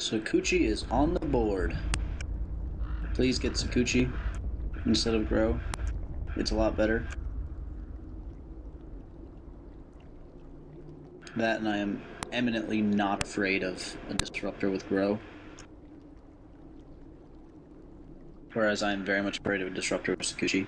Sakuchi is on the board. Please get Sakuchi instead of Grow. It's a lot better. That, and I am eminently not afraid of a Disruptor with Grow. Whereas I am very much afraid of a Disruptor with Sakuchi.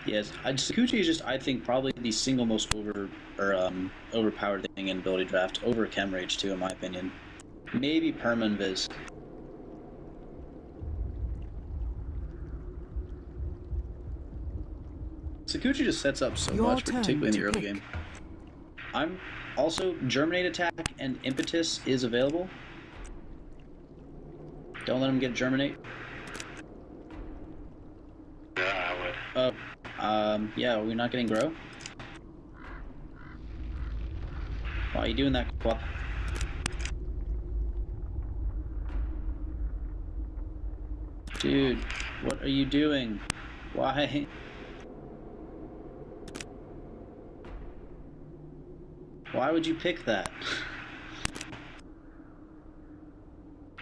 Yes, Sakuchi is just, I think, probably the single most overpowered thing in ability draft, over Chemrage too, in my opinion. Maybe Perma Invis. Sakuchi just sets up so much, particularly in the early game. I'm also Germinate Attack and Impetus is available. Don't let him get Germinate. Yeah, I would. Yeah, are we not getting Grow? Why are you doing that, QoP? Dude, what are you doing? Why? Why would you pick that?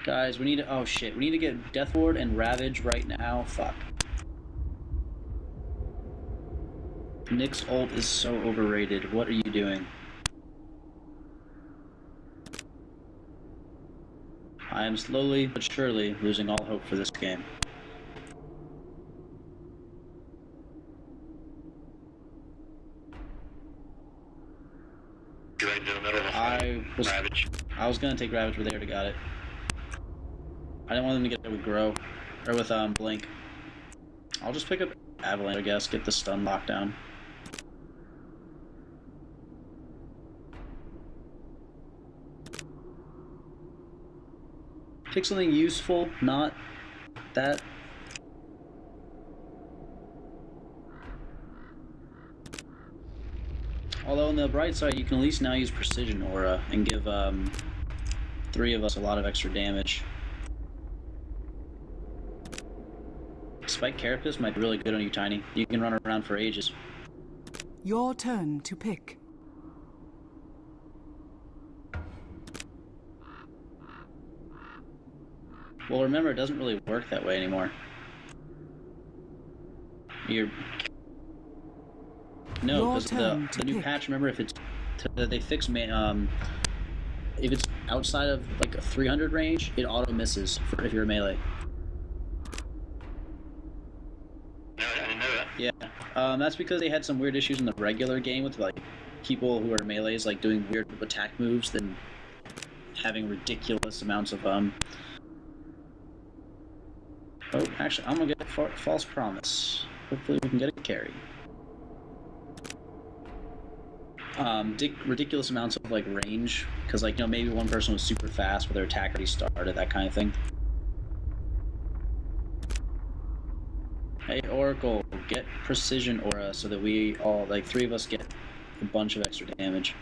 Guys, we need to... Oh shit, we need to get Death Ward and Ravage right now. Fuck. Nick's ult is so overrated. What are you doing? I am slowly but surely losing all hope for this game. I was gonna take Ravage, but they already got it. I didn't want them to get it with Grow, or with Blink. I'll just pick up Avalanche, I guess, get the stun lockdown. Pick something useful, not that. Although on the bright side, you can at least now use Precision Aura and give 3 of us a lot of extra damage. Spike Carapace might be really good on you, Tiny. You can run around for ages. Your turn to pick. Well, remember, it doesn't really work that way anymore. No, because the new patch, remember, if it's... They fix... if it's outside of, like, a 300 range, it auto-misses if you're a melee. No, I didn't know that. Yeah. That's because they had some weird issues in the regular game with, like, people who are melees, like, doing weird attack moves, then having ridiculous amounts of, Oh, actually, I'm gonna get a False Promise. Hopefully we can get a carry. Ridiculous amounts of, like, range, because, like, you know, maybe one person was super fast, but their attack already started, that kind of thing. Hey, Oracle, get Precision Aura so that we all, like, 3 of us get a bunch of extra damage.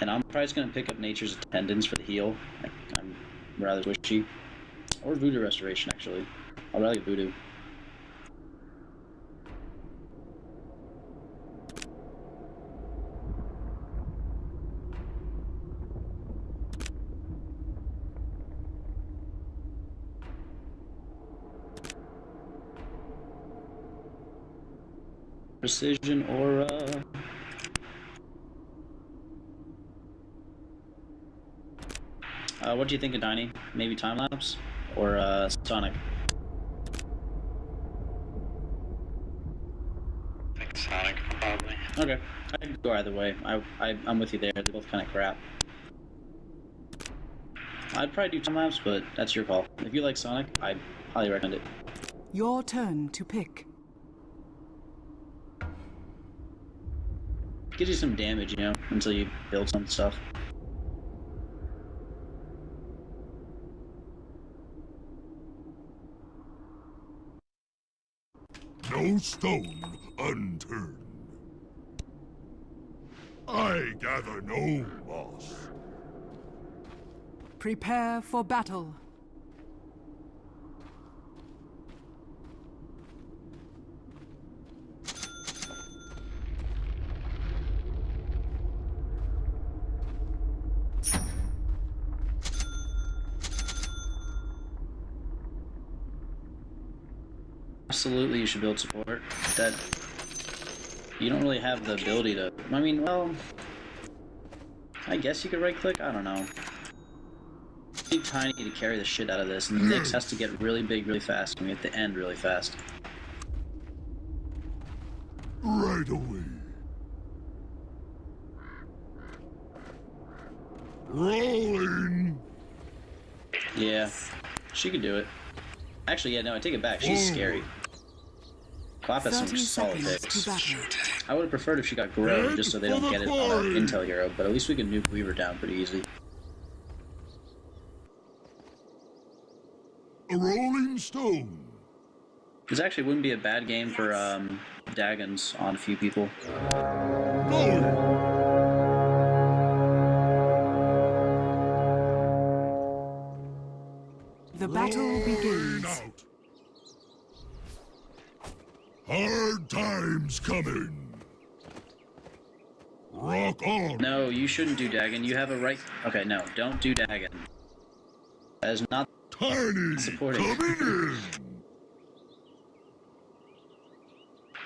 And I'm probably just going to pick up Nature's Attendance for the heal. I'm rather wishy. Or Voodoo Restoration, actually. I'll rather get Voodoo. Precision Aura. What do you think of Tiny? Maybe time lapse or Sonic? I think Sonic, probably. Okay, I can go either way. I'm with you there. They're both kind of crap. I'd probably do time lapse, but that's your call. If you like Sonic, I highly recommend it. Your turn to pick. Gives you some damage, you know, until you build some stuff. No stone unturned. I gather no loss. Prepare for battle. Absolutely, you should build support. That you don't really have the ability to. I mean, well, I guess you could right-click. I don't know. You need Tiny to carry the shit out of this, and Nyx has to get really big, really fast, and we have to end really fast. Right away. Rolling. Yeah, she could do it. Actually, yeah, no, I take it back. She's scary. QoP has some 30 solid seconds picks. to battle. I would have preferred if she got Grow, just so they don't get it on an Intel hero, but at least we can nuke Weaver down pretty easy. A rolling stone. This actually wouldn't be a bad game for Dagons on a few people. Going. The battle begins. Out. Hard times coming. Rock on. No, you shouldn't do Dagon. You have a right. Okay, no, don't do Dagon. That is not Tiny supporting. coming in.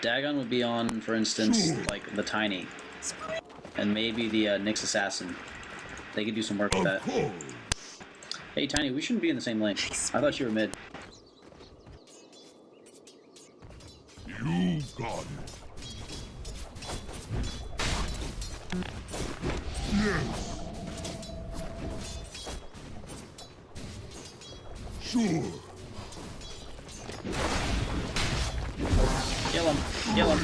Dagon would be on, for instance, like the Tiny, and maybe the Nyx Assassin. They could do some work with that. Of course. Hey, Tiny, we shouldn't be in the same lane. I thought you were mid. You got it. Yes. Sure. Kill him. Kill him.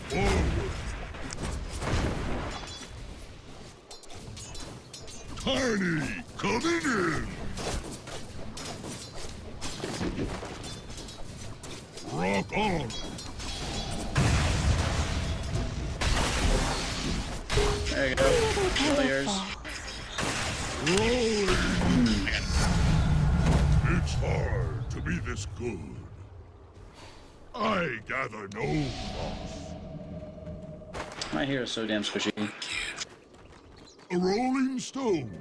Forward. Tiny coming in. Rock on. There you go. All yours. Rolling. It's hard to be this good. I gather no loss. My hero's so damn squishy. A rolling stone.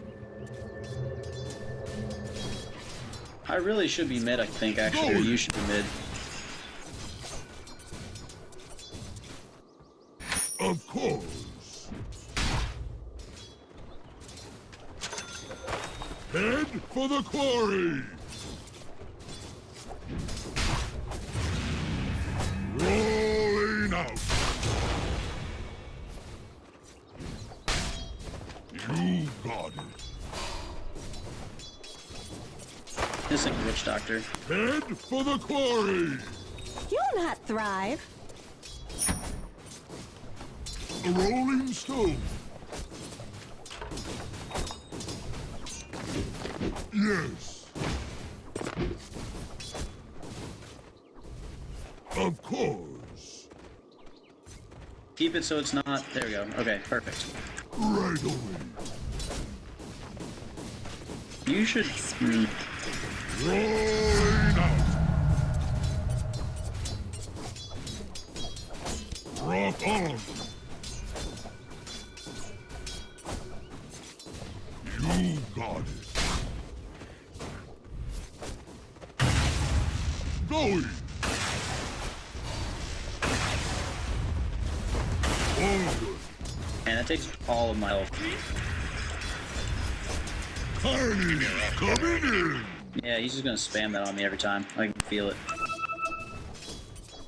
I really should be mid, I think, actually, or you should be mid. Of course. Head for the quarry. Rolling out. You got it. This ain't Witch Doctor. Head for the quarry. You'll not thrive. A rolling stone. Yes. Of course. Keep it so it's not. There we go. Okay, perfect. Right away. You should. Rolling out. Rock on. You got it. Going. Forward. And that takes all of my health. Tiny coming in. Yeah, he's just gonna spam that on me every time. I can feel it.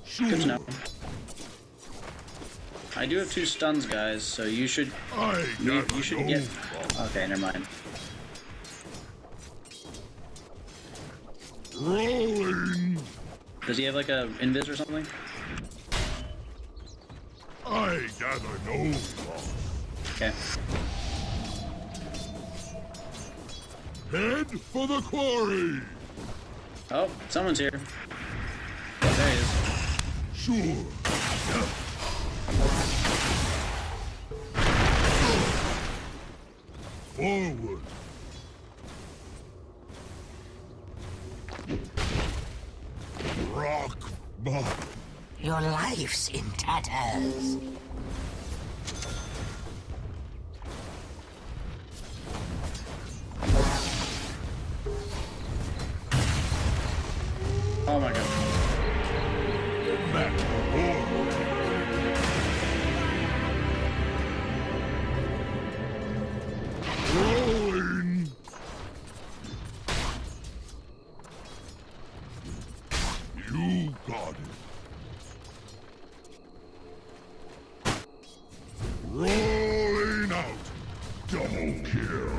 Sure. Good to know. I do have 2 stuns, guys, so you should. You should get. Okay, never mind. Rolling. Does he have like a invis or something? I gather no loss. Okay. Head for the quarry. Oh, someone's here. Oh, there he is. Sure. Forward. Rock bottom. Your life's in tatters. Oh my god. Back forward. Rolling. You got it. Rolling out. Double kill.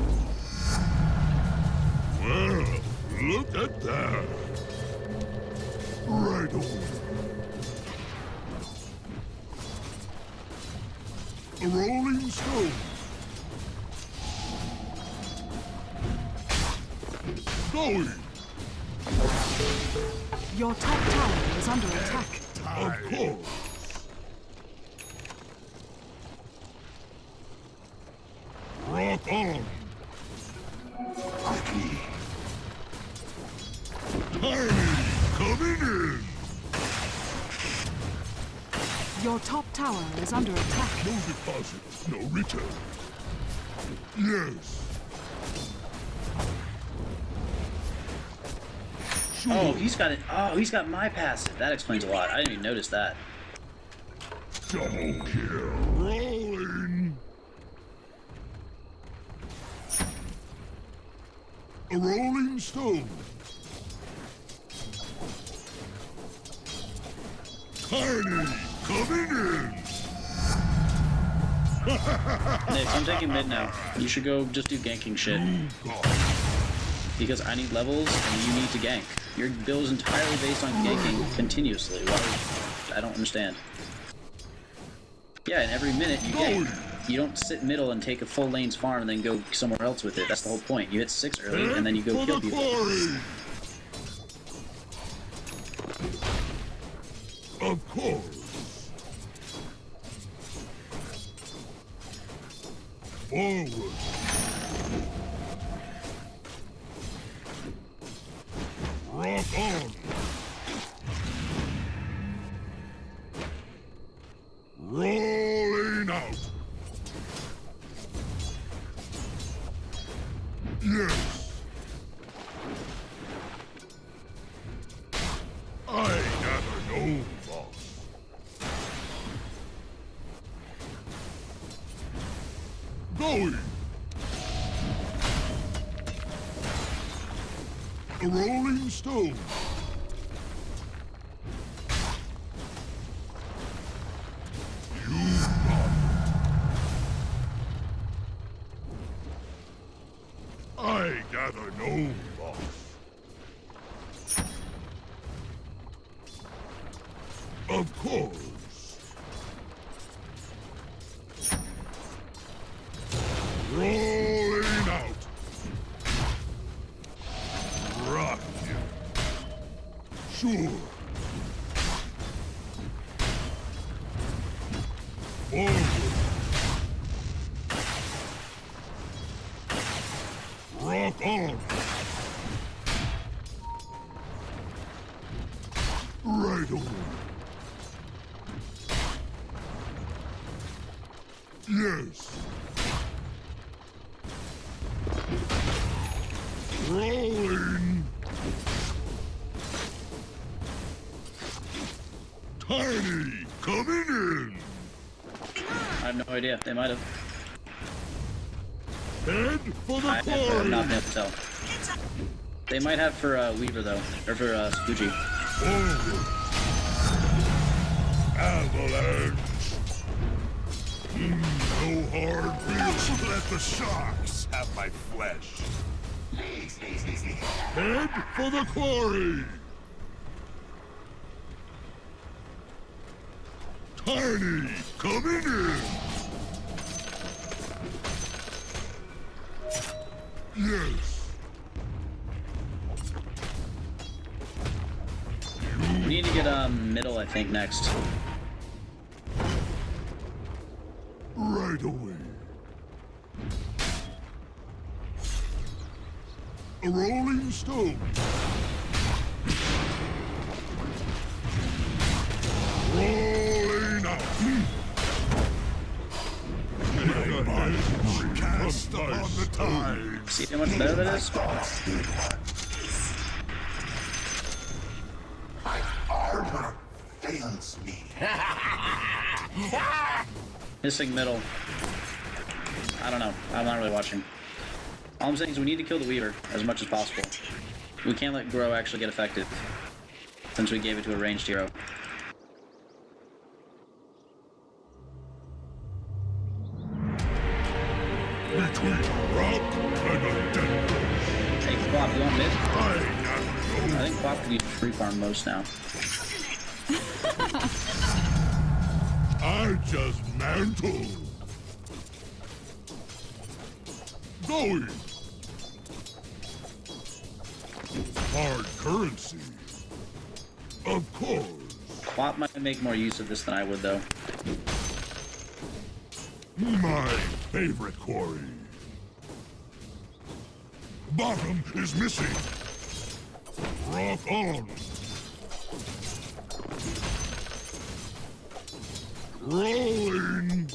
Well, look at that. Right on. A rolling stone. Going. Your top tower is under attack. Of course. Rock on. Tiny coming in. Your top tower is under attack. No deposit, no return. Yes. Sure. Oh, he's got it. Oh, he's got my passive. That explains a lot. I didn't even notice that. Double kill. Rolling. A rolling stone. Tiny coming in. Nick, I'm taking mid now. You should go just do ganking shit. You got it. Because I need levels and you need to gank. Your build is entirely based on ganking continuously. Why? I don't understand. Yeah, and every minute you gank. You don't sit middle and take a full lane's farm and then go somewhere else with it. That's the whole point. You hit 6 early and then you go For kill the people. quarry. Of course. Forward. Rock on. Rolling out. Yes. I gather no loss. Going. A rolling stone. You got it. I gather no loss. Of course. Rolling out. Rock you. Sure. Forward. Rock on. Right on. Yes. Rolling. Tiny coming in. I have no idea. They might have. Head for the I have quarry. not been able to tell. They might have for Weaver though, or for Spoochie. Forward. Avalanche. No hard feelings. Let the sharks have my flesh. Head for the quarry. Tiny coming in. Yes. We need need to get middle, I think, next. Right away. A rolling stone. Rolling out. Cast upon the tide. See how much better that is? My armor fails me. Missing middle. I don't know. I'm not really watching. All I'm saying is we need to kill the Weaver as much as possible. We can't let Grow actually get effective, since we gave it to a ranged hero. Between a rock and a dead Hey, Quap, you want mid? I I think Quap could use free farm most now. I just mantle. Going. Hard currency. Of course. Quap might make more use of this than I would, though. My favorite quarry. Bottom is missing. Rock on. Rolling.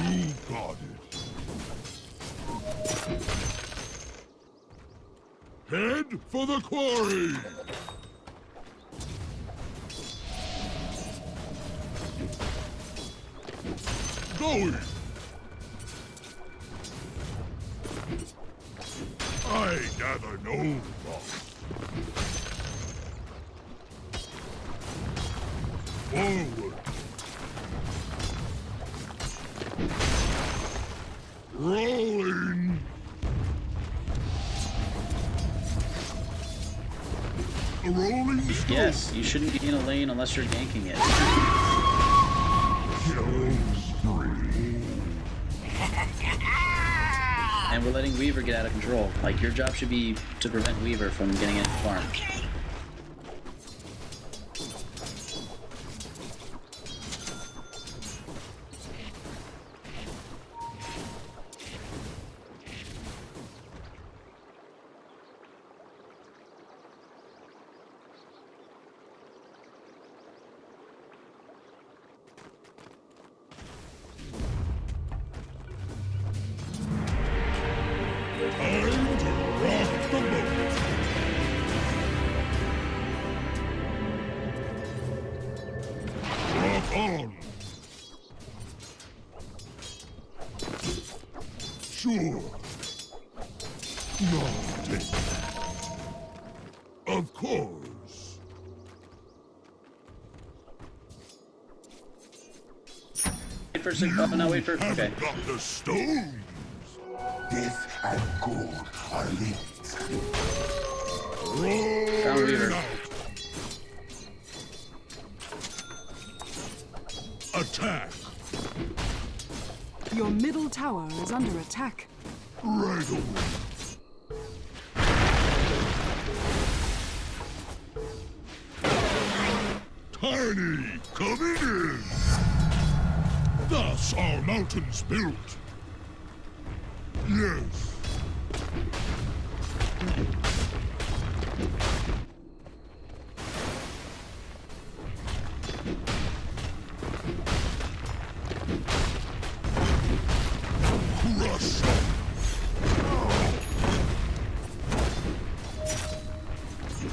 You got it. Head for the quarry. Going. I gather no loss. Forward. Rolling. A rolling stone. Yes, you shouldn't be in a lane unless you're ganking it. And we're letting Weaver get out of control. Like, your job should be to prevent Weaver from getting into farm. Time to rock the boat. Rock on. Sure. No, take it. Of course. Wait for a second. Oh, no, wait for... Okay. Haven't got the stones. Death and gold are linked. Found Weaver. Rolling out. Attack. Your middle tower is under attack. Right away. Tiny coming in. Thus our mountains built. Yes. Crush.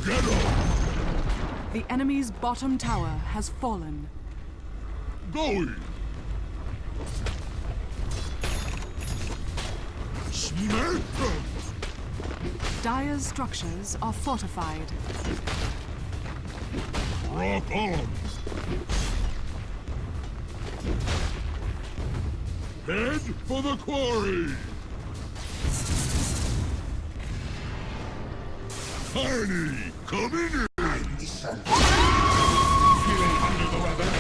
Get up. The enemy's bottom tower has fallen. Going. Smack them. Dire's structures are fortified. Rock on. Head for the quarry. Tiny coming in. Feeling under the weather?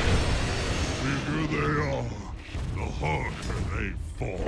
Bigger they are, the harder they fall.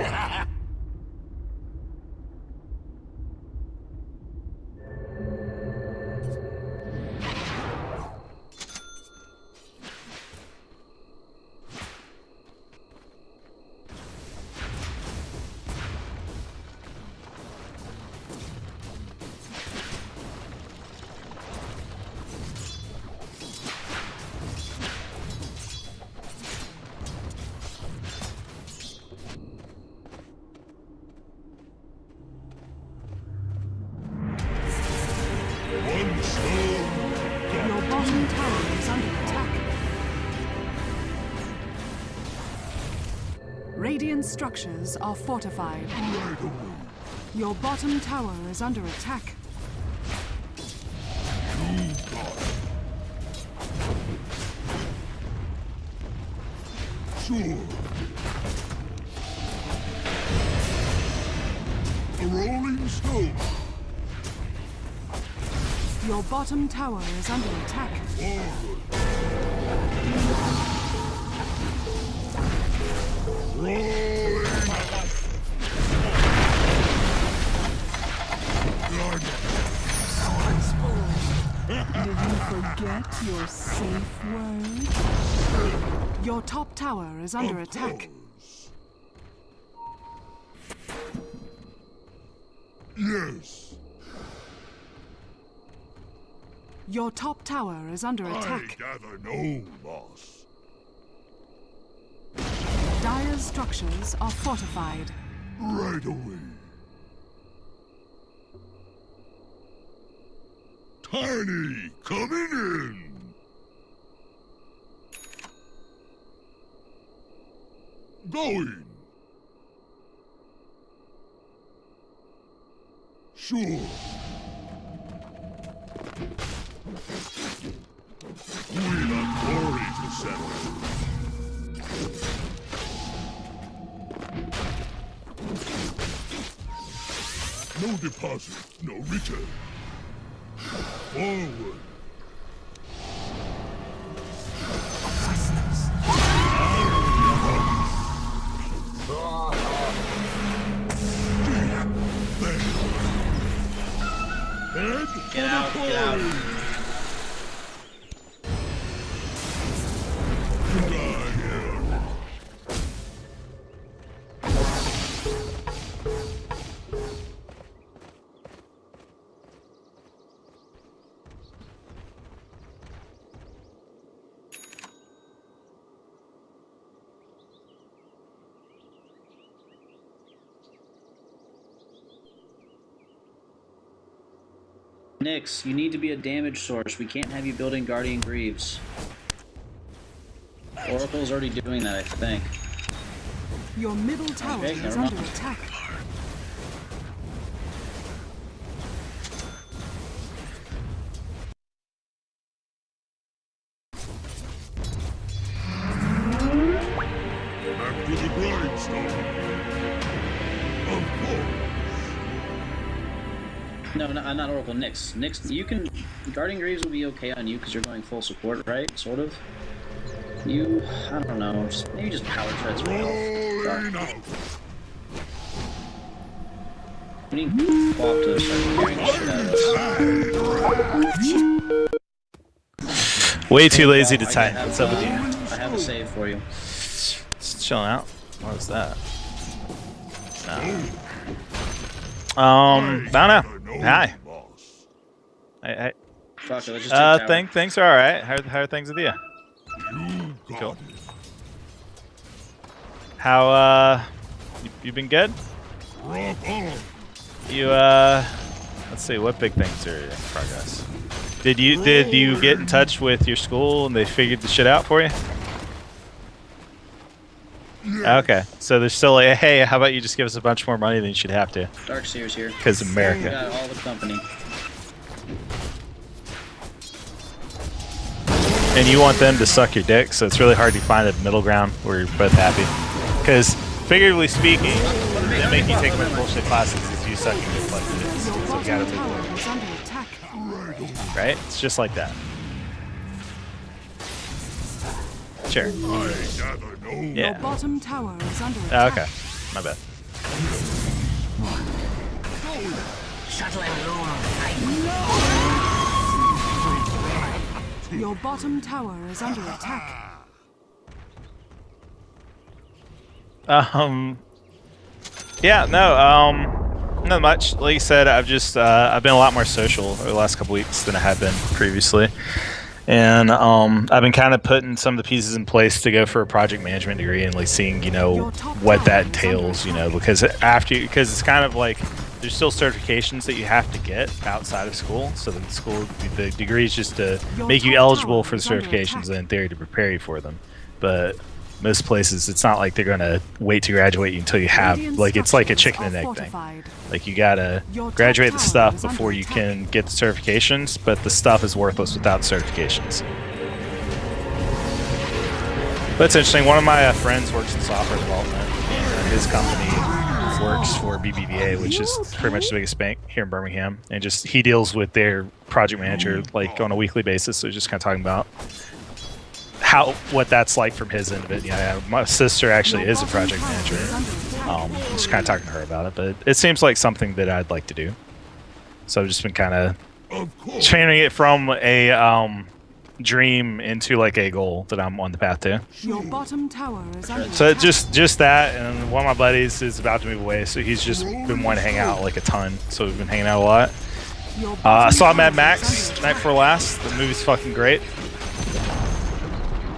Your bottom tower is under attack. Radiant structures are fortified. Your bottom tower is under attack. Sure. A rolling stone. Your bottom tower is under attack. Did you forget your safe word? Your top tower is under attack. Yes. Your top tower is under attack. I gather no loss. Dire's structures are fortified. Right away. Tiny, coming in. Going. Sure. We've a glory to settle. No deposit, no return. Forward. Get out, get out. Nyx, you need to be a damage source. We can't have you building Guardian Greaves. Oracle's already doing that, I think. Your middle tower Okay, is never under mind. attack. Back to the grindstone. Of course. No, not Oracle, Nyx. Nyx, you can... Guardian Greaves will be okay on you because you're going full support, right? Sort of? You... I don't know. Maybe just power treads for health. Rolling Fuck. out. We need QoP to start carrying the shit out of us. Way too lazy to I type. have, What's up with you? I have a save for you. Just chilling out. What was that? I don't know. Hi. Boss. Hey. Fuck it, let's just take tower. Things are alright. How are things with you? You got Cool. it. How, you been good? Rock on. You, let's see, what big things are in progress? Did you get in touch with your school and they figured the shit out for you? Okay, so they're still like, hey, how about you just give us a bunch more money than you should have to? Darkseer's here. Because We America. got all the company. And you want them to suck your dick, so it's really hard to find a middle ground where you're both happy. Because, figuratively speaking, they make you take much bullshit classes is you sucking your butt. So you gotta Bottom move tower on. is under attack. Right? It's just like that. Sure. I gather no Your Yeah. bottom tower is under Oh, attack. okay. My bad. Shuttle and loom. Your bottom tower is under attack. Yeah, no, not much. Like you said, I've been a lot more social over the last couple weeks than I had been previously. And I've been kind of putting some of the pieces in place to go for a project management degree and like seeing, what that entails, because it's kind of like there's still certifications that you have to get outside of school. So the degree is just to make you eligible for the certifications and in theory to prepare you for them. But most places, it's not like they're gonna wait to graduate you until you have, like, it's like a chicken and egg thing. Like, you gotta graduate the stuff before you can get the certifications, but the stuff is worthless without certifications. But it's interesting. One of my friends works in software development, and his company works for BBVA, which is pretty much the biggest bank here in Birmingham, and just he deals with their project manager like on a weekly basis. So just kind of talking about what that's like from his end of it. Yeah, my sister actually is a project manager. Just kind of talking to her about it, but it seems like something that I'd like to do. So I've just been kind of changing it from a dream into like a goal that I'm on the path to. Your bottom tower is under So attack. just that, and one of my buddies is about to move away, so he's just been wanting to hang out like a ton. So we've been hanging out a lot. Your I bottom saw tower Mad is Max under Night attack. Before Last. The movie's fucking great.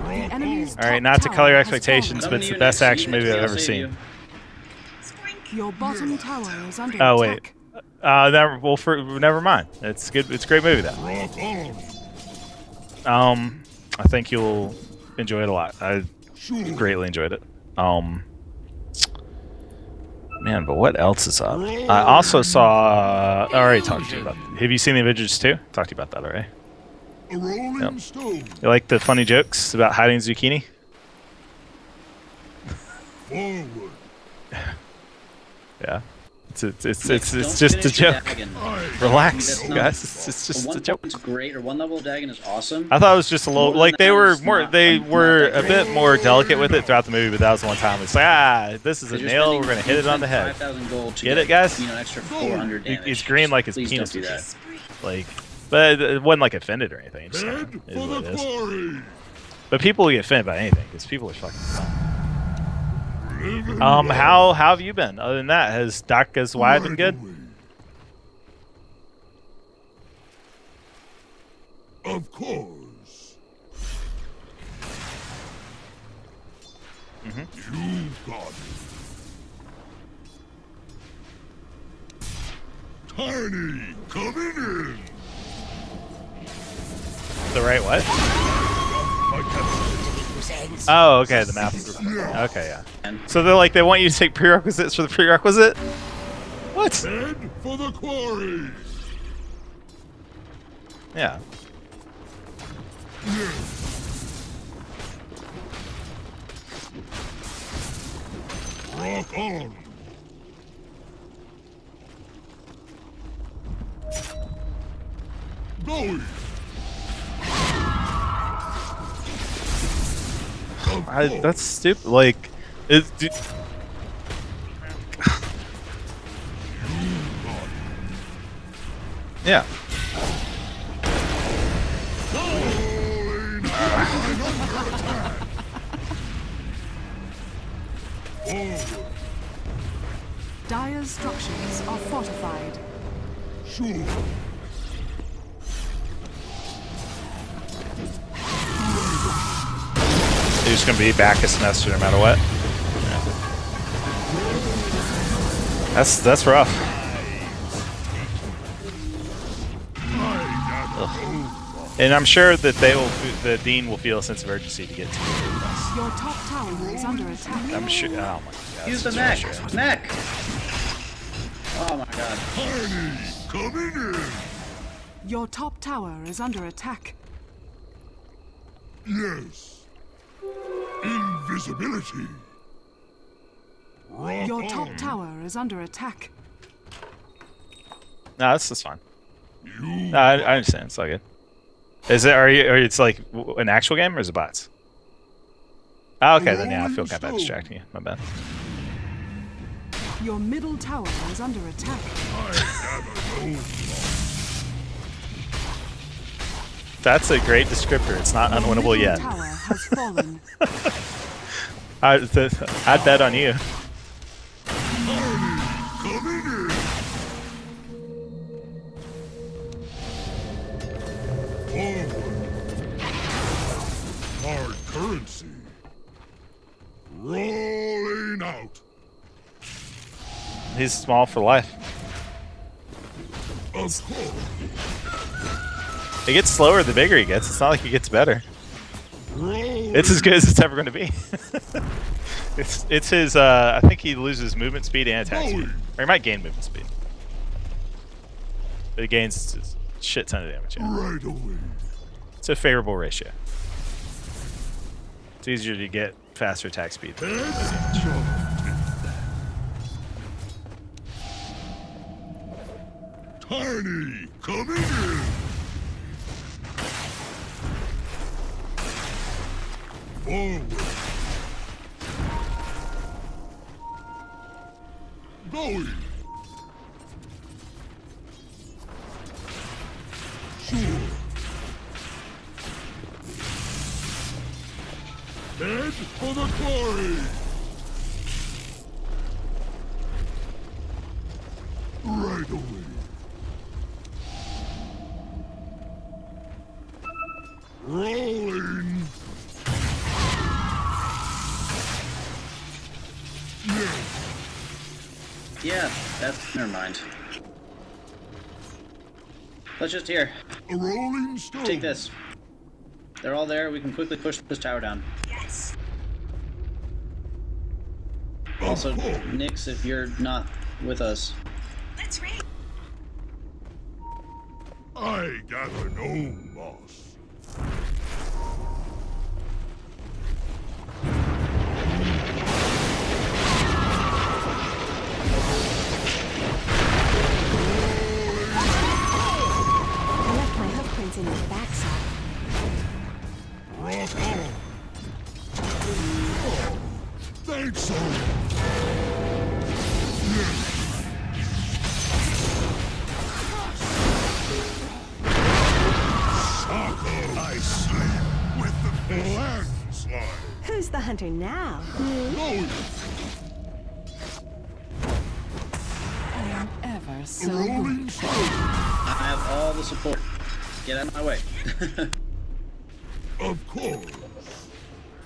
The enemy's All right, top not to tower color your has expectations, Come but to it's you the best next action week, movie I've I'll ever save seen. you. fallen. Your bottom tower is under Oh attack. wait, never mind. It's good. It's a great movie though. Rock on. I think you'll enjoy it a lot. I greatly enjoyed it. Man, but what else is up? I also saw. I already talked to you about. Have you seen the Avengers 2? Talked to you about that already. A rolling Yep. stone. You like the funny jokes about hiding zucchini? Forward. Yeah. It's Don't just a finish your joke. Dagon. Relax, That's not- guys. It's just one a joke. level's great, or one level of Dagon is awesome. I thought it was just a little More like than they that were is more not- they not were that a bit great. more delicate with it throughout the movie, but that was the one time it's like, this is a You're nail, spending- we're gonna hit it on the head. 5,000 gold to Get it, guys? You know, extra 400 damage. It's green like his Please penis don't do is. that. Like, but it wasn't like offended or anything. Just Head like, it is for what the it is. quarry. But people get offended by anything because people are fucking dumb. Living How have you been? Other than that, has Daka's Y been good? Of course. You got it. Tiny, coming in. The right what? My captain. Oh, okay, the map. Okay, yeah. So they're like, they want you to take prerequisites for the prerequisite? What? Head for the quarry. Yeah. Rock on. Going. That's stupid. Like, yeah. Dire's structures are fortified. Sure. You're just gonna be back a semester no matter what. Yeah. That's rough. Ugh. And I'm sure that the dean will feel a sense of urgency to get to you. Your top tower is under attack. I'm sure. Oh my god. Use the that's mech! frustrating. Mech! Oh my god. Tiny, coming in. Your top tower is under attack. Yes. Invisibility. Rock Your top on. tower is under attack. No, that's fine. You No, I understand. It's all good. Is it? Are you? Or it's like an actual game, or is it bots? Oh, okay. Then yeah, I feel kind of bad distracting you. My bad. Your middle tower is under attack. That's a great descriptor. It's not Your unwinnable middle yet. tower has fallen. I'd bet on you. coming in. Forward. Hard currency. Rolling out. He's small for life. It gets slower the bigger he gets. It's not like it gets better. It's as good as it's ever going to be. it's his. I think he loses movement speed and attack speed, or he might gain movement speed. But he gains a shit ton of damage. Yeah. Right away. It's a favorable ratio. It's easier to get faster attack speed. Tiny, coming in. Forward. Going. Sure. Head for the quarry. Right away. Rolling. Yeah, that's... never mind. Let's just here. A rolling stone. Take this. They're all there. We can quickly push this tower down. Yes. Also, Nyx, if you're not with us. Let's raid. I gather no loss. I left my hoofprints in his backside. Rock on. Oh, thanks, so. I sleep with the landslide. Who's the hunter now? No, I am ever so rolling good. stone. I have all the support. Get out of my way. Of course.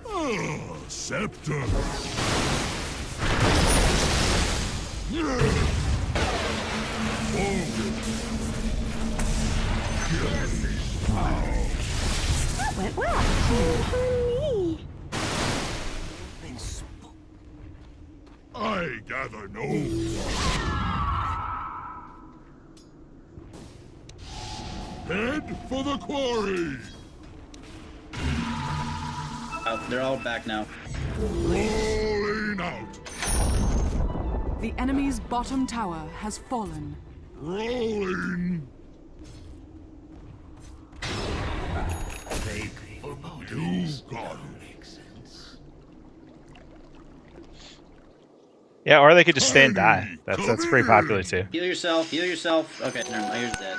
Ah, scepter. Yeah. Forward. That went well. For me. I gather no. Head for the quarry. They're all back now. Rolling out. The enemy's bottom tower has fallen. Rolling. You got it. Yeah, or they could just stay and die. That's pretty popular too. Heal yourself. Heal yourself. Okay, never mind. You're dead.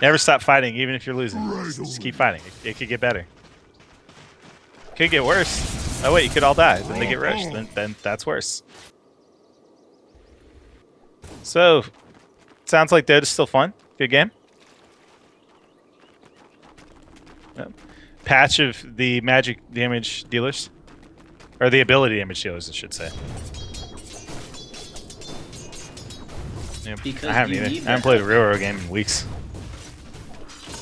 Never stop fighting, even if you're losing. Just keep fighting. It could get better. Could get worse. Oh wait, you could all die. Then they get rushed. Then that's worse. So, sounds like Dota's still fun. Good game. Yep. Patch of the magic damage dealers, or the ability damage dealers, I should say. Yep. Because I haven't you either. need I haven't played a real game in weeks.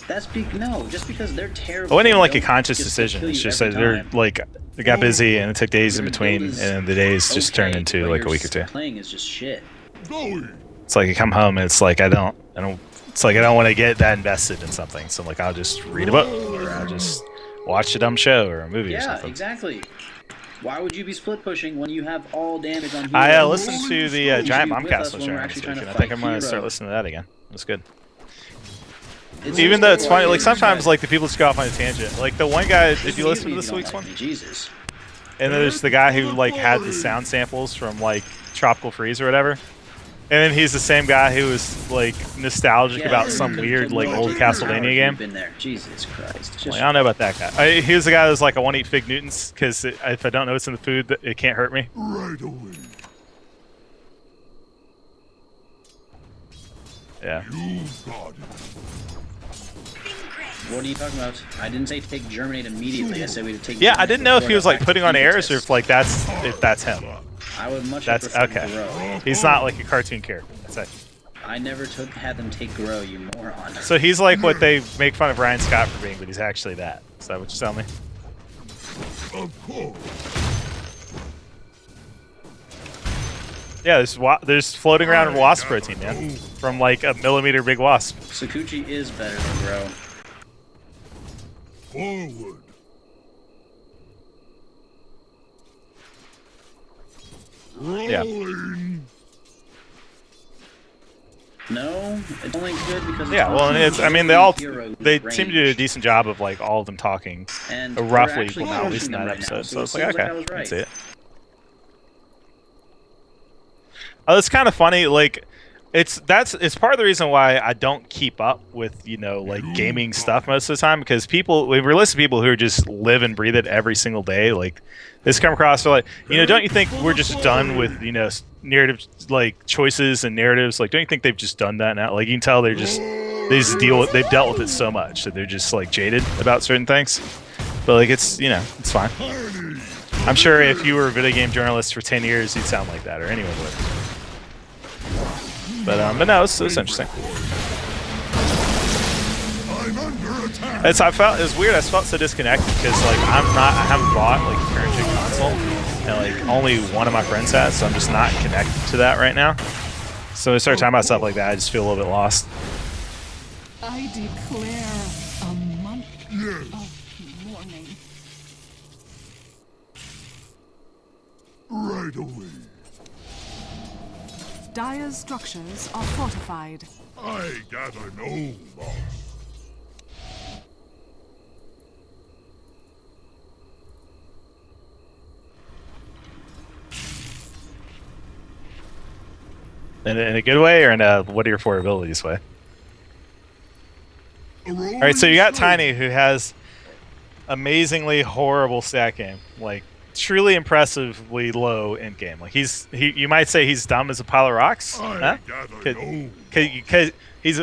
That's no, just because they're terrible. It wasn't even like a don't conscious just decision. kill It's you just that every they're time. like they got busy and it took days in Your between, build is and the days just okay, turned into but like a your week or two. Playing is just shit. Going. It's like I come home and it's like I don't. It's like I don't want to get that invested in something. So like I'll just read a book or I'll just watch a dumb show or a movie or Yeah, something. exactly. Why would you be split pushing when you have all damage on heroes? I listened to the You Giant should be with Bombcast us was when we're sharing actually this trying week, to and I think fight I'm gonna start heroes. listening to that again. That's good. It's Even though it's just funny, like warriors, sometimes but like the people just go off on a tangent. Like the one guy, did you listen to this don't week's like one? me, Jesus. And then there's the guy who like had the sound samples from like Tropical Freeze or whatever. And then he's the same guy who was like nostalgic Yeah, about you some could've weird told me like all old the Castlevania hours game. you've been there. Jesus Christ. Just, Like, I don't know about that guy. He was the guy that was like, I want to eat Fig Newtons because if I don't know what's in the food, it can't hurt me. Right away. Yeah. You got it. what are you talking about? I didn't say take Germinate immediately. I said we would take. Yeah, I Germinate didn't know if before he was the like fact putting on that airs or exists. if like that's him. I would much That's prefer okay. Grow. He's not like a cartoon character. That's it. I never had them take grow, you moron. So he's like what they make fun of Ryan Scott for being, but he's actually that. Is that what you're telling me? Of course. Yeah, there's floating around wasp protein, man. From like a millimeter big wasp. Sakuchi is better than grow. Forward. Yeah. Rolling. No, it's only good because Yeah, well, and it's, I mean, they seem to do a decent job of like all of them talking and a we're roughly actually equal amount, at least pushing in that them right now, episode. so So it it's like, seems like okay, I was I can right. see it. Oh, it's kind of funny. Like, it's part of the reason why I don't keep up with, you know, like gaming stuff most of the time, because people, we listen to people who just live and breathe it every single day. Like, this come across, they're like, you know, don't you think we're just done with, you know, narrative like choices and narratives? Like, don't you think they've just done that now? Like, you can tell they've dealt with it so much that they're just like jaded about certain things. But like, it's, you know, it's fine. I'm sure if you were a video game journalist for 10 years, you'd sound like that, or anyone would. But no, it's interesting. I'm under attack. It was weird. I felt so disconnected because like I haven't bought like a current gen console, and like only one of my friends has, so I'm just not connected to that right now. So when I start talking about stuff like that, I just feel a little bit lost. I declare a month Yes. of mourning. Right away. Dire's structures are fortified. I gather no loss. In a good way, or in a what are your four abilities way? All right, so you got Tiny, who has amazingly horrible stat game, like truly impressively low end game. Like you might say he's dumb as a pile of rocks, huh? Because he's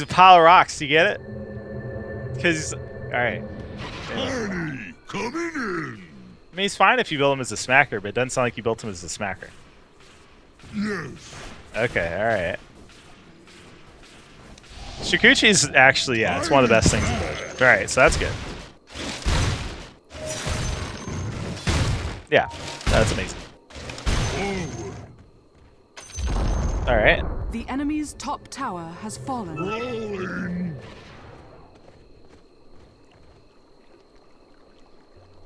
a pile of rocks. You get it? Because all right. Tiny, coming in. I mean, he's fine if you build him as a smacker, but it doesn't sound like you built him as a smacker. Yes. Okay, all right. Shikuchi's actually, yeah, it's one of the best things in Dojo. All right, so that's good. Yeah, that's amazing. All right. The enemy's top tower has fallen. Rolling.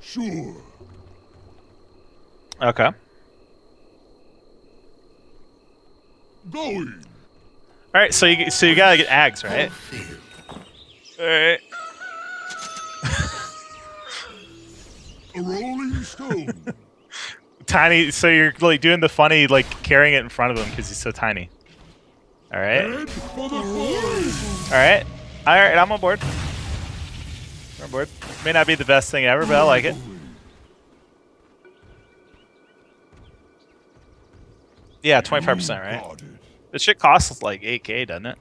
Sure. Okay. Going. All right, so you gotta get Ags, right? All right. A rolling stone. Tiny, so you're like doing the funny, like carrying it in front of him because he's so tiny. All right. Head for the forest. All right. All right, I'm on board. I'm on board. May not be the best thing ever, but I like it. Yeah, 25%, right? This shit costs like 8K, doesn't it?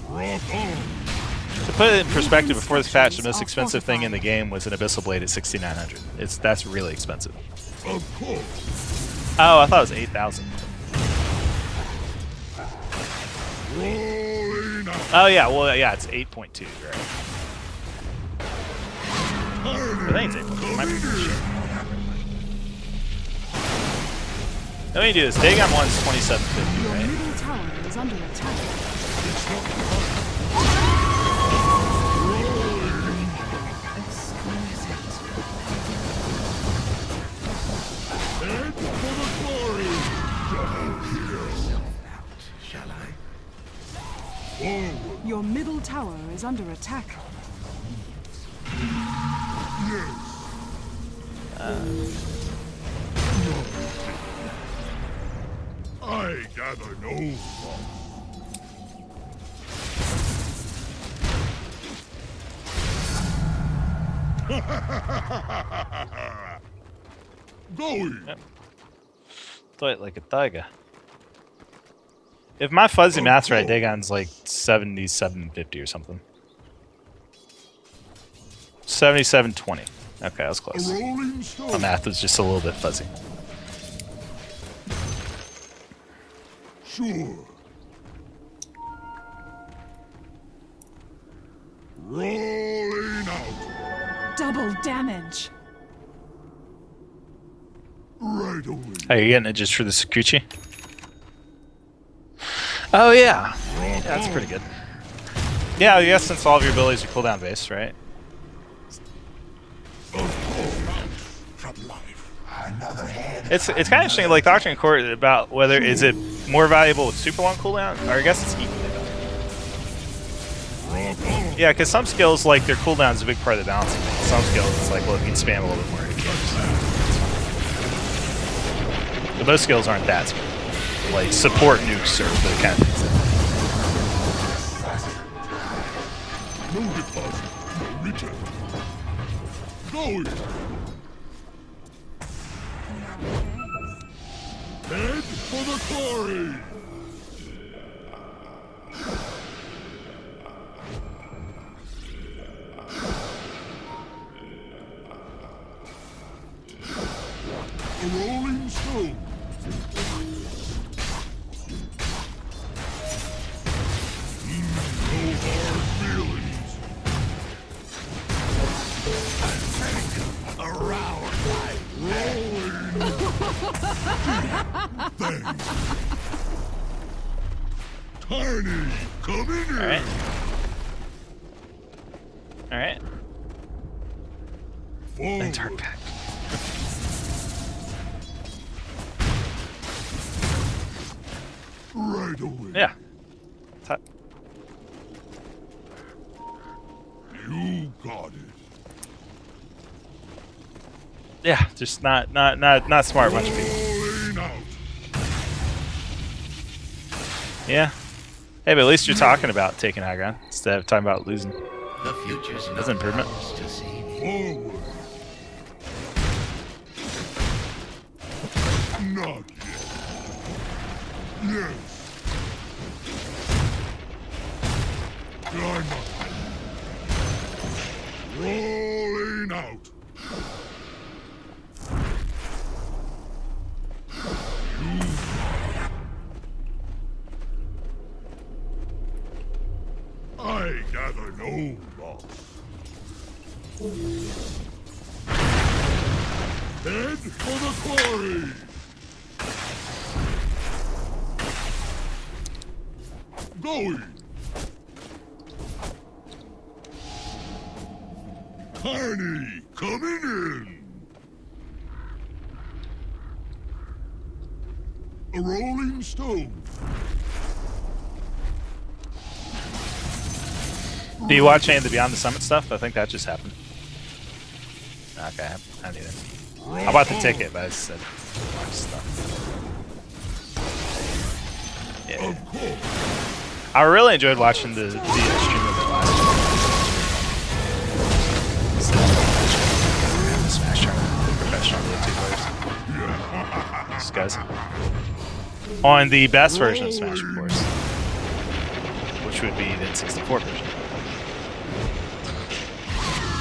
Rock on. To put it in perspective, before this patch, the most expensive thing in the game was an Abyssal Blade at 6,900. That's really expensive. Of course. Oh, I thought it was 8,000. Rolling out. Oh yeah, well yeah, it's 8.2, right? I think it's 8.2. It might be pretty shit. Let me do this. Dagon 1's 2750, Your right? middle tower is under attack. Head for the glory. Double kill. Shall I? Forward. Your middle tower is under attack. Yes. I gather no loss. Going. Yep. Throw it like a tiger. If my fuzzy math's right, Dagon's like 7750 or something. 7720. Okay, that was A close. rolling stone. My math was just a little bit fuzzy. Sure. Rolling out. Double damage. Right away. Oh, you're getting it just for the Sakuchi? Oh, yeah. Yeah, that's pretty good. Yeah, I guess since all of your abilities are cooldown based, right? From life. Another head. It's kind of interesting, like Doctrine and Court, about whether is it more valuable with super long cooldown, or I guess it's equally valuable. Yeah, because some skills, like their cooldown is a big part of the balancing thing. Some skills, it's like, well, if you can spam a little bit more, it kills. But those skills aren't that skilled. Like support nukes are the kind of things that. No deposit, no return. Going. Head for the quarry. A rolling stone. No hard feelings. Around my rolling. Thanks. Tiny, come in here. Alright. Alright. Forward. Dark pack. Right away. Yeah. Top. You got it. Yeah, just not smart bunch of people. Rolling out. Yeah. Hey, but at least you're talking about taking high ground instead of talking about losing. The future's That's an improvement. ours to see. Forward. Not yet. Yes. I'm rolling out. I gather no loss. Head for the quarry. Going. Tiny, coming in. A rolling stone. Do you watch any of the Beyond the Summit stuff? I think that just happened. Okay, I need it. I bought the ticket, but I said watch stuff. Yeah. Of course. I really enjoyed watching the stream of it last year. Smash tournament, professional World 2 players. These guys. On the best version of Smash, of course. Which would be the N64 version.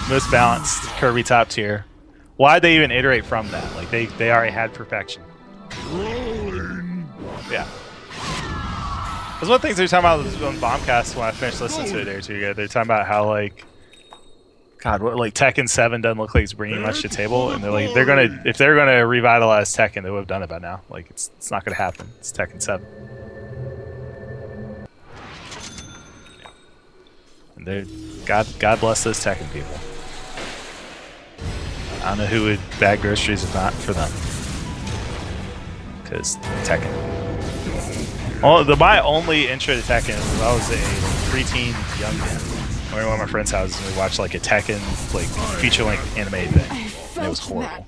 Most balanced, Kirby top tier. Why'd they even iterate from that? Like, they already had perfection. Rolling. Yeah. That's one of the things they were talking about on Bombcast when I finished listening to it a day or two ago. They're talking about how, like, God, what, like, Tekken 7 doesn't look like it's bringing much to the table. And they're like, if they're gonna revitalize Tekken, they would have done it by now. Like, it's not gonna happen. It's Tekken 7. And they're, God bless those Tekken people. I don't know who would bag groceries if not for them. Because Tekken. Well, my only intro to Tekken was when I was a preteen young man. We were at one of my friends' houses and we watched like a Tekken like feature-length anime thing. And it was horrible.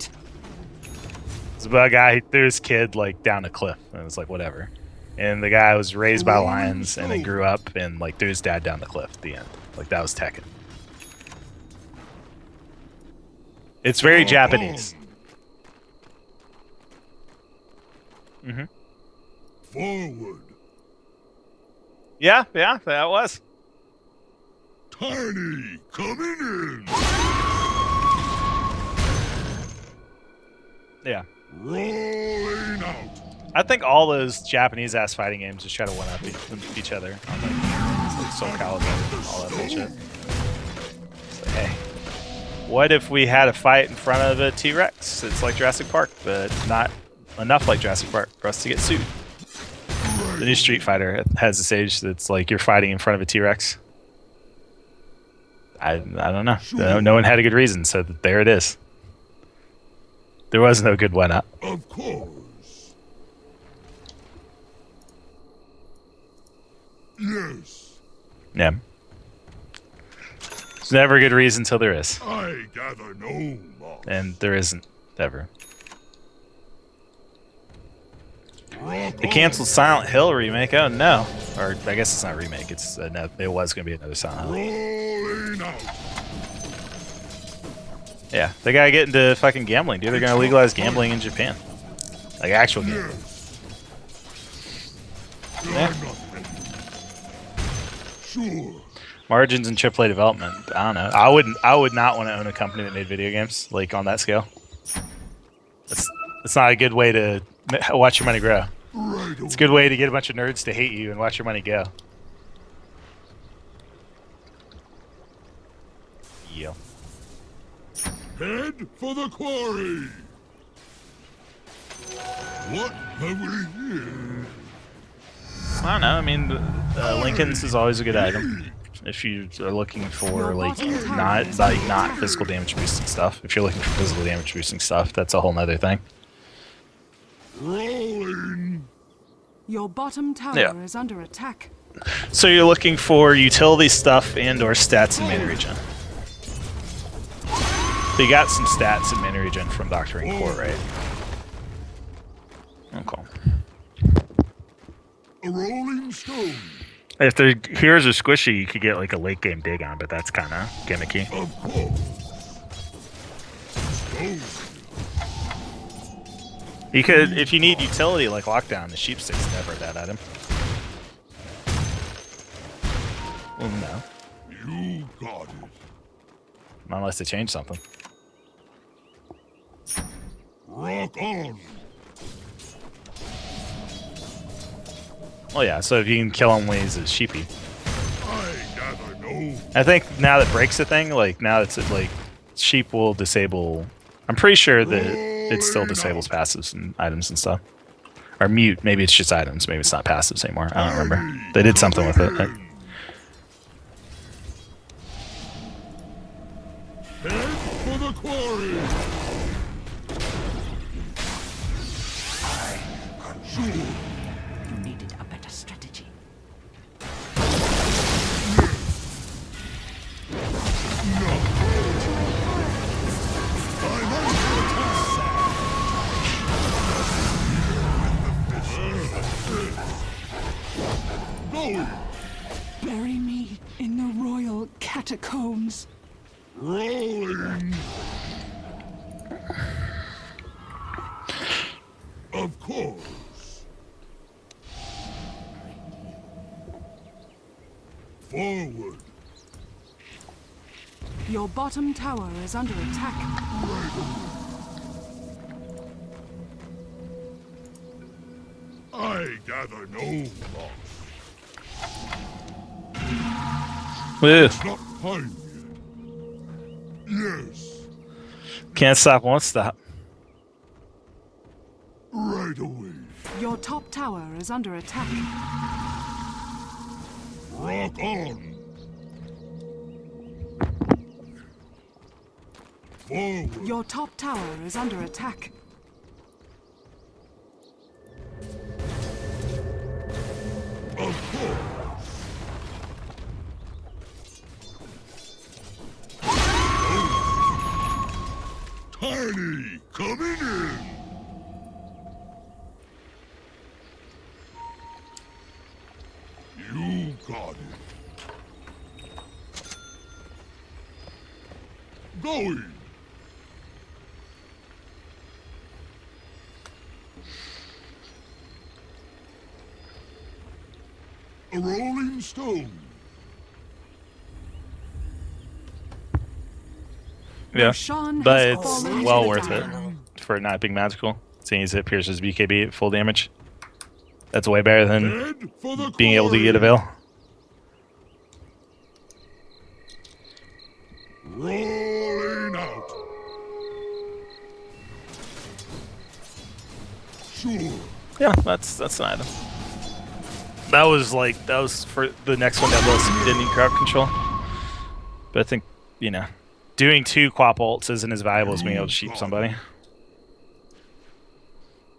It's about a guy who threw his kid like down a cliff and it was like whatever. And the guy was raised by lions and then grew up and like threw his dad down the cliff at the end. Like that was Tekken. It's very Japanese. Mm-hmm. Forward. Yeah, that was. Tiny, coming in. Yeah. Rolling out. I think all those Japanese ass fighting games just try to one up each other on like Soul Calibur and all that bullshit. It's like, hey, what if we had a fight in front of a T-Rex? It's like Jurassic Park, but not enough like Jurassic Park for us to get sued. The new Street Fighter has a stage that's like you're fighting in front of a T-Rex. I don't know. No one had a good reason, so there it is. There was no good one up. Of course. Yes. Yeah. There's never a good reason till there is. I gather no loss. And there isn't ever. Rock They on. canceled Silent Hill remake. Oh no. Or I guess it's not a remake. It's it was going to be another Silent Hill. Rolling out. Yeah, they gotta get into fucking gambling, dude. They're gonna legalize gambling in Japan. Like actual gambling. Yes. Yeah. I'm not ready. Sure. Margins in AAA development. I don't know. I would not want to own a company that made video games like on that scale. It's not a good way to watch your money grow. Right It's a good way to get a bunch of nerds to hate you and watch your money go. Yeah. Head for the quarry. What have we here? I don't know. I mean, Lincoln's is always a good item if you are looking for like not physical damage boosting stuff. If you're looking for physical damage boosting stuff, that's a whole nother thing. Rolling. Your bottom tower Yeah. is under attack. So you're looking for utility stuff and/or stats in main region. So you got some stats in main region from Doctoring Core, right? Okay. A rolling stone. If the heroes are squishy, you could get like a late game dig on, but that's kind of gimmicky. Of course. Stone. You could, if you need utility like Lockdown, the Sheep Stick's never that item. Well, no. You got it. Not unless they change something. Rock on. Well, yeah, so if you can kill him when he's a sheepy. I gather no. I think now that breaks a thing, like now it's like sheep will disable. I'm pretty sure that it still disables passives and items and stuff. Or mute, maybe it's just items, maybe it's not passives anymore. I don't remember. They did something with it. Right? Head for the quarry. You needed a better strategy. Go. Bury me in the royal catacombs. Rolling. Of course. Forward. Your bottom tower is under attack. I gather no loss. Woo. Not time yet. Yes. Can't stop, won't stop. Right away. Your top tower is under attack. Rock on. Forward. Your top tower is under attack. Of course. Tiny, coming in. You got it. Going. A rolling stone. Yeah. Sean But has it's fallen well to the worth it tower. for it not being magical, seeing as it pierces BKB at full damage. That's way better than Head for the being able to get a quarry. veil. Rolling out. Sure. Yeah, that's an item. That was for the next one down the list. You didn't need crowd control. But I think, you know, doing 2 QoP ults isn't as valuable as being able to sheep somebody.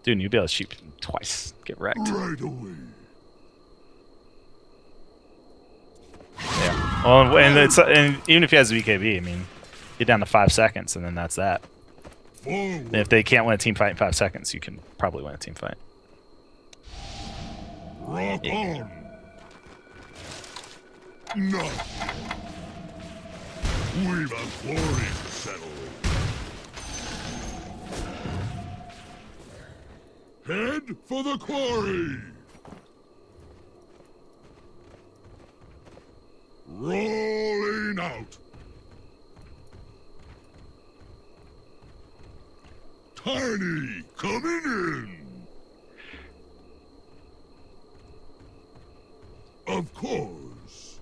Dude, you'd be able to sheep twice. Get wrecked. Right away. Yeah. Well, and even if he has a BKB, I mean, get down to 5 seconds, and then that's that. Forward. And if they can't win a team fight in 5 seconds, you can probably win a team fight. Rock on. No. We've a quarry to settle. Head for the quarry. Rolling out. Tiny coming in. Of course.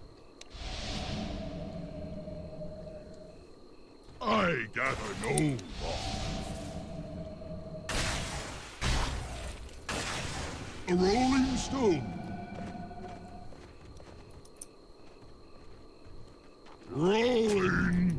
I gather no law. A rolling stone. Rolling.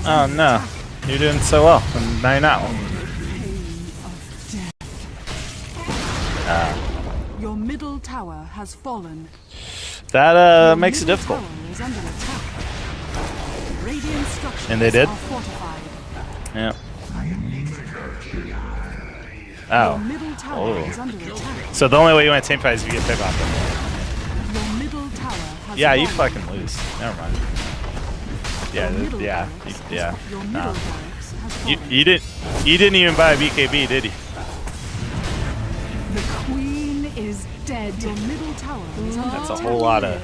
Oh no, you're doing so well, and now you're not. Your middle tower has fallen. That Your makes it middle difficult. tower is under attack. Radiant structures And they did? are fortified. Yeah. Your Oh. middle tower is Oh. under attack. So the only way you win a team fight is if you get pick off. Your middle tower has Yeah, you fallen. fucking lose. Never mind. Yeah, Your middle yeah, barracks yeah. has- Your middle No. barracks has You, fallen. you didn't even buy a BKB, did you? The queen is dead. Your middle tower is under That's a attack. whole lot longer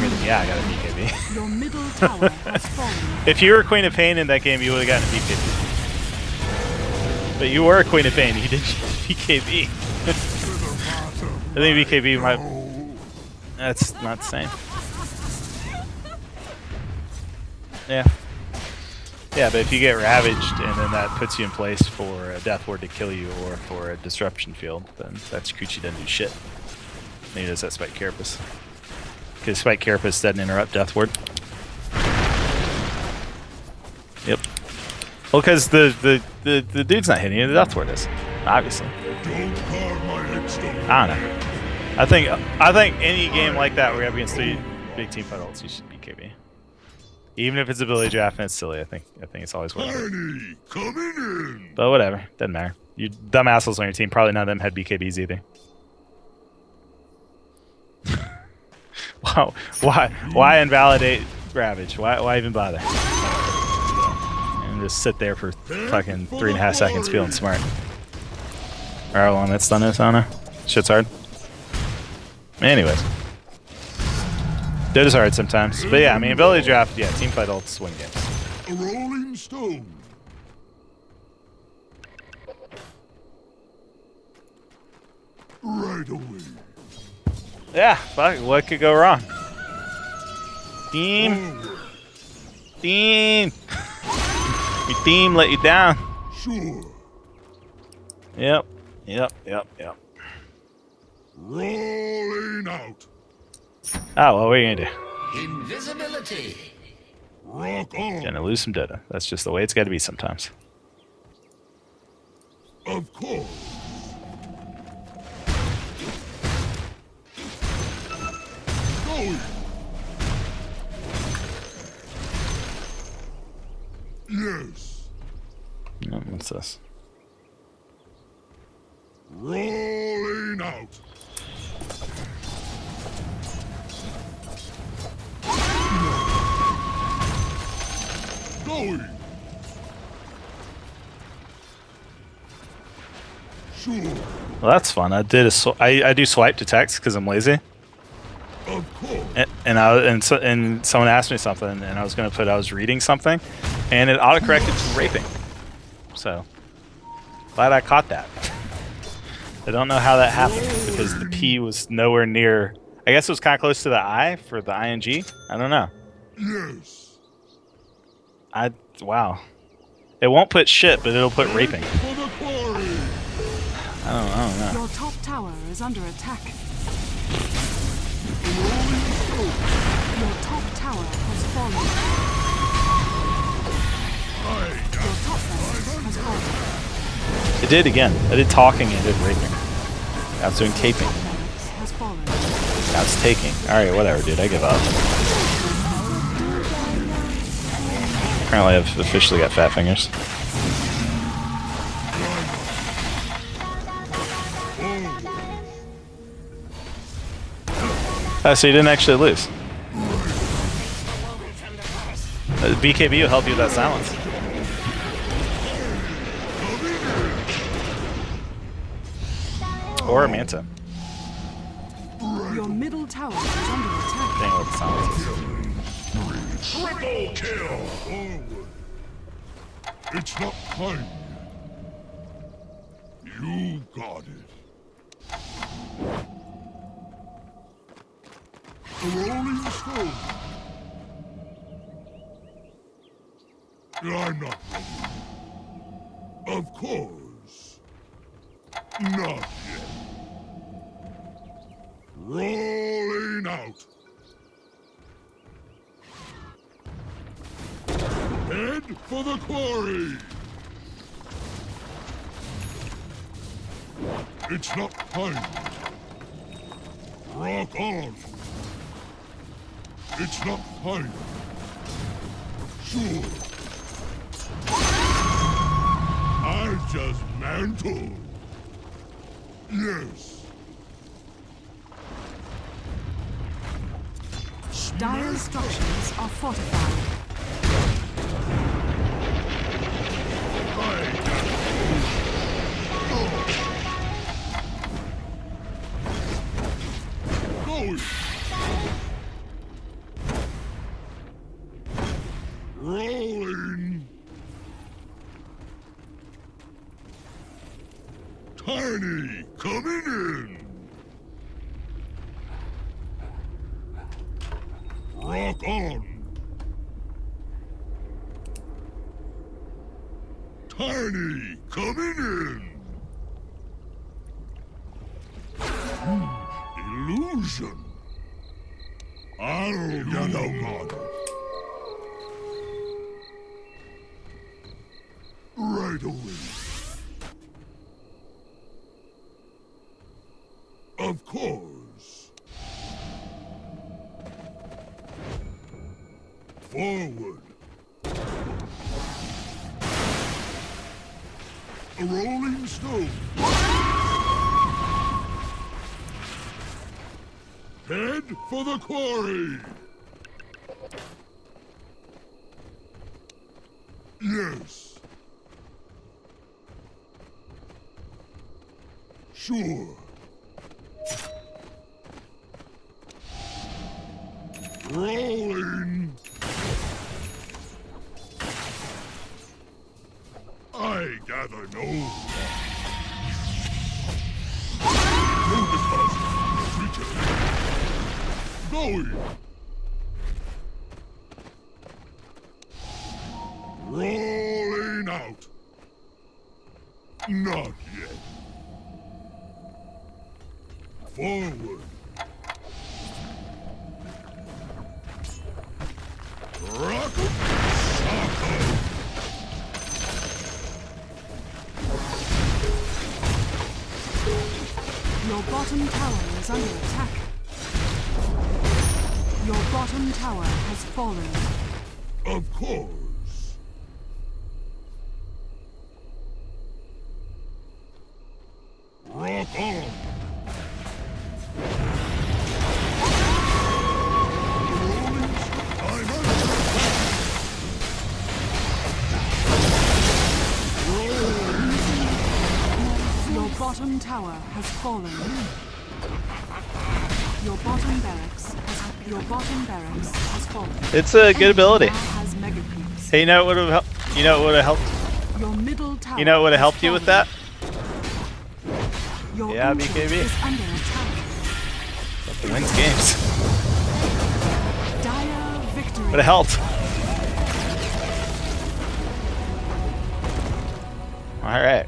than I got a BKB. Your middle tower has fallen. If you were Queen of Pain in that game, you would have gotten a BKB. But you were a Queen of Pain, you didn't get a BKB. I think BKB might. That's not the same. Yeah. Yeah, but if you get ravaged and then that puts you in place for a death ward to kill you or for a disruption field, then that's Kuchi doesn't do shit. Neither does that Spike Carapace. Because Spike Carapace doesn't interrupt death ward. Yep. Well, because the dude's not hitting you, the death ward is. Obviously. Don't carve my headstone. I don't know. I think any game like that where you're up against 3 big team fight ults, you should BKB. Even if it's ability draft and it's silly, I think it's always worth it. Tiny coming in. But whatever, doesn't matter. You dumb assholes on your team, probably none of them had BKBs either. Wow, why invalidate Ravage? Why even bother? And just sit there for fucking 3.5 seconds feeling smart. Or how long that stun is, I don't know. Shit's hard. Anyways. It is hard sometimes. But yeah, I mean, ability draft, yeah, team fight ults win games. A rolling stone. Right away. Yeah, fuck, what could go wrong? Team. Forward. Team. Your team let you down. Sure. Yep. Rolling out. Oh, well, what are you gonna do? Invisibility. Rock on. Gonna lose some data. That's just the way it's gotta be sometimes. Of course. Going. Yes. No, what's this? Rolling out. Going. Sure. Well, that's fun. I did I do swipe to text because I'm lazy. Of course. And someone asked me something, and I was gonna put I was reading something, and it autocorrected to raping. So glad I caught that. I don't know how that happened because the P was nowhere near. I guess it was kind of close to the I for the ing. I don't know. Yes. Wow. It won't put shit, but it'll put raping. For the quarry. I don't know. Your top tower is under attack. Your top tower has fallen. Your top tower has fallen. It did again. I did talking and it did raping. Now it's doing taping. Barracks has fallen. Now it's taking. Alright, whatever, dude. I give up. Apparently I've officially got fat fingers. So you didn't actually lose. BKB will help you with that silence. Or a Manta. Your middle tower is under attack. Dang, what the silence is. Triple kill. Forward. It's not time. You got it. A rolling stone. I'm not ready. Of course. Not yet. Rolling out. Head for the quarry. It's not time. Rock on. It's not time. Sure. I just mantled. Yes. Dire structures are fortified. Going. Rolling. Tiny coming in. Rock on. Tiny coming in. Illusion. I'll get on it. Right away. Of course. Forward. A rolling stone. Head for the quarry. Yes. Sure. Rolling. I gather no. No deposit. Return. Going. Rolling out. Not yet. Forward. Rock. Sock. Your bottom tower is under attack. Your bottom tower has fallen. Of course. Rock on. I'm under attack. Your bottom tower has fallen. Your bottom barracks has fallen. It's a good ability. Now has mega creeps. Hey, you know what would have helped? You know what would have helped? Your middle tower. You know what would have has helped you with fallen. that? Your Yeah, entrance BKB. is under attack. It wins games. Dire victory. Would have helped. All right.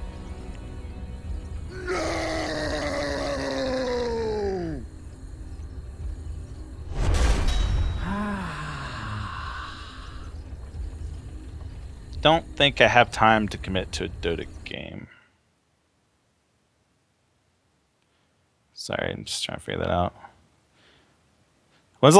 Don't think I have time to commit to a Dota game. Sorry, I'm just trying to figure that out. When's the last